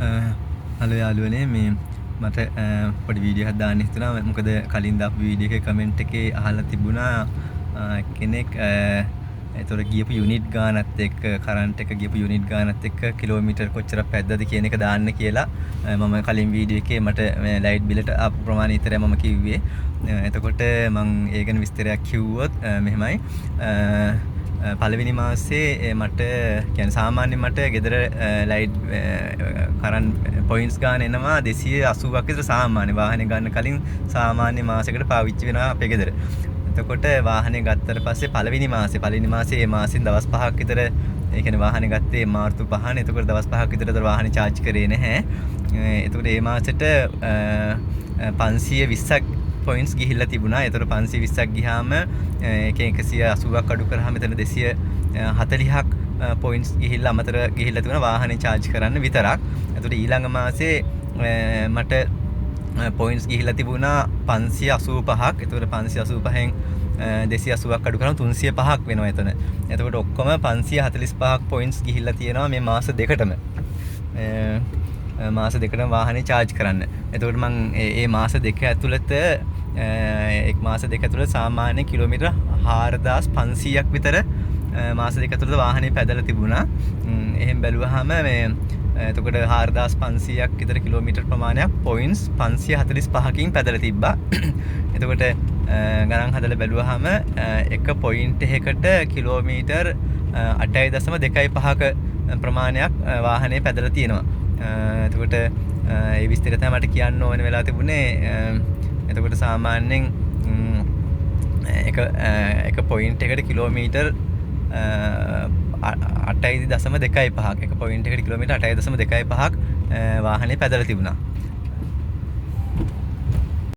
Hello යාළුවනේ මේ මට පොඩි වීඩියෝ එකක් දාන්න හිතුණා. මොකද කලින් දාපු වීඩියෝ එකේ කමෙන්ට් එකේ අහලා තිබුණා කෙනෙක් ඒතොර ගියපු යුනිට් ගානත් එක්ක කරන්ට් එක ගියපු යුනිට් ගානත් එක්ක කිලෝමීටර් කොච්චරක් පැද්දද කියන එක දාන්න කියලා. මම කලින් වීඩියෝ එකේ මට මේ ලයිට් බිලට ආපු ප්‍රමාණය විතරයි මම කිව්වේ. එතකොට මම ඒ ගැන විස්තරයක් කිව්වොත් මෙහෙමයි. පළවෙනි මාසේ මට කියන්නේ සාමාන්‍යයෙන් මට ගෙදර ලයිට් කරන්ට් පොයින්ට්ස් ගන්න එනවා 280ක් විතර සාමාන්‍ය වාහනේ ගන්න කලින් සාමාන්‍ය මාසයකට පාවිච්චි වෙනවා අපේ ගෙදර. එතකොට වාහනේ ගත්තට පස්සේ පළවෙනි මාසේ ඒ මාසෙන් දවස් 5ක් විතර ඒ කියන්නේ වාහනේ ගත්තේ මාර්තු 5නේ. එතකොට දවස් 5ක් විතර වාහනේ charge කරේ නැහැ. එතකොට ඒ මාසෙට 520ක් පොයින්ට්ස් ගිහිල්ලා තිබුණා. ඒතර 520ක් ගියාම ඒකෙන් 180ක් අඩු කරාම එතන 240ක් පොයින්ට්ස් ගිහිල්ලා අමතර ගිහිල්ලා තිබුණා වාහනේ charge කරන්න විතරක්. එතකොට ඊළඟ මාසේ මට පොයින්ට්ස් ගිහිල්ලා තිබුණා 585ක්. එතකොට 585න් 280ක් අඩු කරාම 305ක් වෙනවා එතන. එතකොට ඔක්කොම 545ක් පොයින්ට්ස් ගිහිල්ලා තියෙනවා මේ මාස දෙකටම. මාස දෙකටම වාහනේ charge කරන්න. එතකොට මම මේ මාස දෙක ඇතුළත එක් මාස දෙක ඇතුළත සාමාන්‍ය කිලෝමීටර 4500ක් විතර මාස දෙක ඇතුළත වාහනේ පැදලා තිබුණා. එහෙන් බැලුවාම මේ එතකොට 4500ක් විතර කිලෝමීටර් ප්‍රමාණයක් පොයින්ට්ස් 545කින් පැදලා තිබ්බා. එතකොට ගණන් හදලා බැලුවාම එක පොයින්ට් එකකට කිලෝමීටර් 8.25ක ප්‍රමාණයක් වාහනේ පැදලා තියෙනවා. එතකොට ඒ විස්තර තමයි මට කියන්න ඕන වෙලා තිබුණේ. එතකොට සාමාන්‍යයෙන් එක පොයින්ට් එකකට කිලෝමීටර් 8.25ක් එක පොයින්ට් එකකට කිලෝමීටර් 8.25ක් වාහනේ පැදලා තිබුණා.